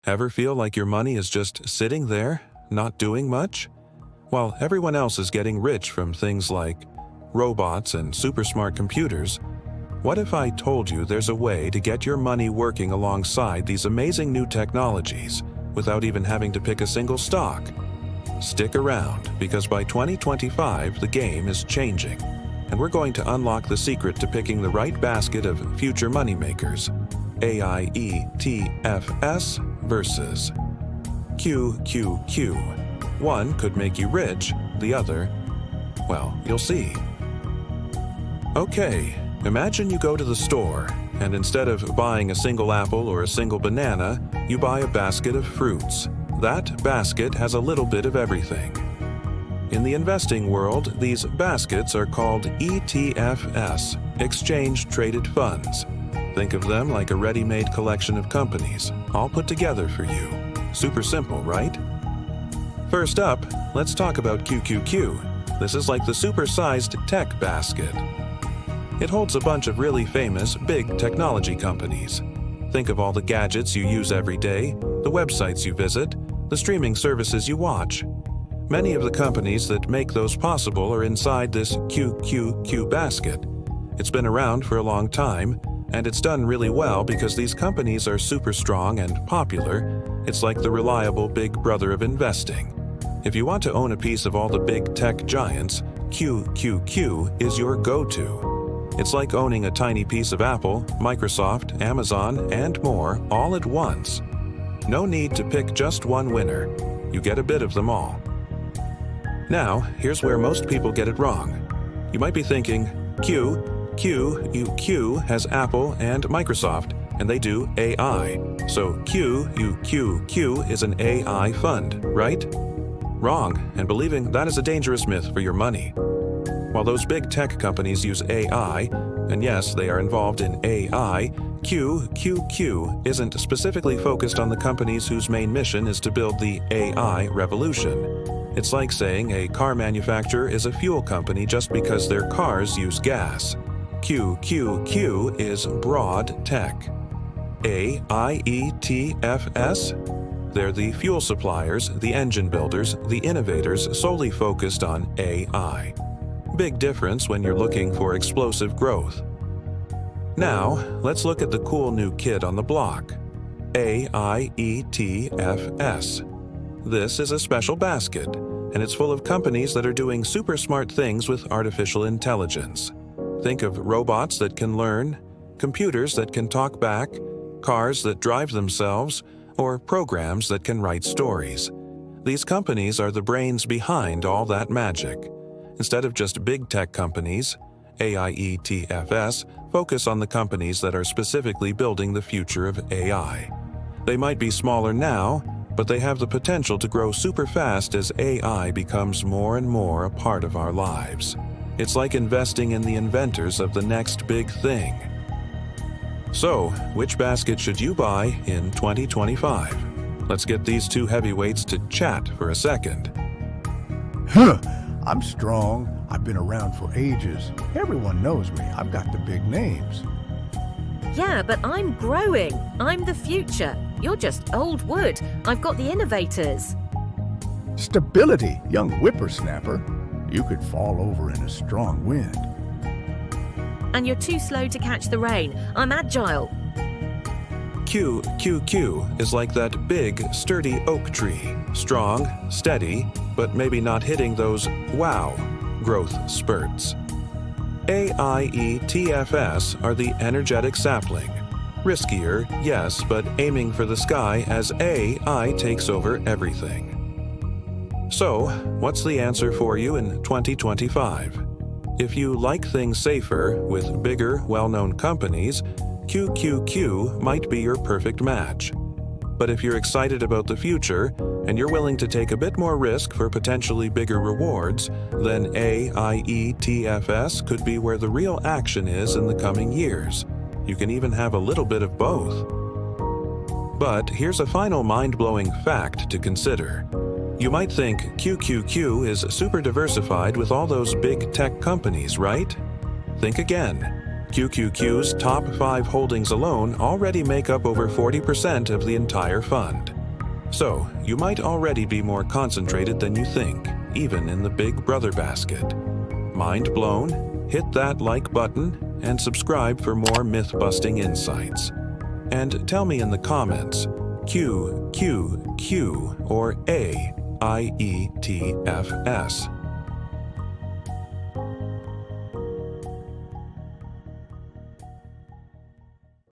Ever feel like your money is just sitting there, not doing much? While everyone else is getting rich from things like robots and super smart computers, what if I told you there's a way to get your money working alongside these amazing new technologies without even having to pick a single stock? Stick around, because by 2025 the game is changing, and we're going to unlock the secret to picking the right basket of future moneymakers. AI ETFs versus QQQ. One could make you rich, the other, well, you'll see. Okay, imagine you go to the store, and instead of buying a single apple or a single banana, you buy a basket of fruits. That basket has a little bit of everything. In the investing world, these baskets are called ETFs, Exchange Traded Funds. Think of them like a ready-made collection of companies, all put together for you. Super simple, right? First up, let's talk about QQQ. This is like the super-sized tech basket. It holds a bunch of really famous, big technology companies. Think of all the gadgets you use every day, the websites you visit, the streaming services you watch. Many of the companies that make those possible are inside this QQQ basket. It's been around for a long time, and it's done really well because these companies are super strong and popular. It's like the reliable big brother of investing. If you want to own a piece of all the big tech giants, QQQ is your go-to. It's like owning a tiny piece of Apple, Microsoft, Amazon, and more all at once. No need to pick just one winner. You get a bit of them all. Now, here's where most people get it wrong. You might be thinking, QQQ has Apple and Microsoft, and they do AI. So QQQ is an AI fund, right? Wrong, and believing that is a dangerous myth for your money. While those big tech companies use AI, and yes, they are involved in AI, QQQ isn't specifically focused on the companies whose main mission is to build the AI revolution. It's like saying a car manufacturer is a fuel company just because their cars use gas. QQQ is broad tech. AI ETFs? They're the fuel suppliers, the engine builders, the innovators solely focused on AI. Big difference when you're looking for explosive growth. Now, let's look at the cool new kid on the block. AI ETFs. This is a special basket, and it's full of companies that are doing super smart things with artificial intelligence. Think of robots that can learn, computers that can talk back, cars that drive themselves, or programs that can write stories. These companies are the brains behind all that magic. Instead of just big tech companies, AI ETFs focus on the companies that are specifically building the future of AI. They might be smaller now, but they have the potential to grow super fast as AI becomes more and more a part of our lives. It's like investing in the inventors of the next big thing. So, which basket should you buy in 2025? Let's get these two heavyweights to chat for a second. I'm strong. I've been around for ages. Everyone knows me. I've got the big names. Yeah, but I'm growing. I'm the future. You're just old wood. I've got the innovators. Stability, young whippersnapper. You could fall over in a strong wind. And you're too slow to catch the rain. I'm agile. QQQ is like that big, sturdy oak tree. Strong, steady, but maybe not hitting those wow growth spurts. AI ETFs are the energetic sapling. Riskier, yes, but aiming for the sky as AI takes over everything. So, what's the answer for you in 2025? If you like things safer with bigger, well-known companies, QQQ might be your perfect match. But if you're excited about the future and you're willing to take a bit more risk for potentially bigger rewards, then AI ETFs could be where the real action is in the coming years. You can even have a little bit of both. But here's a final mind-blowing fact to consider. You might think QQQ is super diversified with all those big tech companies, right? Think again. QQQ's top 5 holdings alone already make up over 40% of the entire fund. So, you might already be more concentrated than you think, even in the Big Brother basket. Mind blown? Hit that like button and subscribe for more myth-busting insights. And tell me in the comments, QQQ or AIETFS.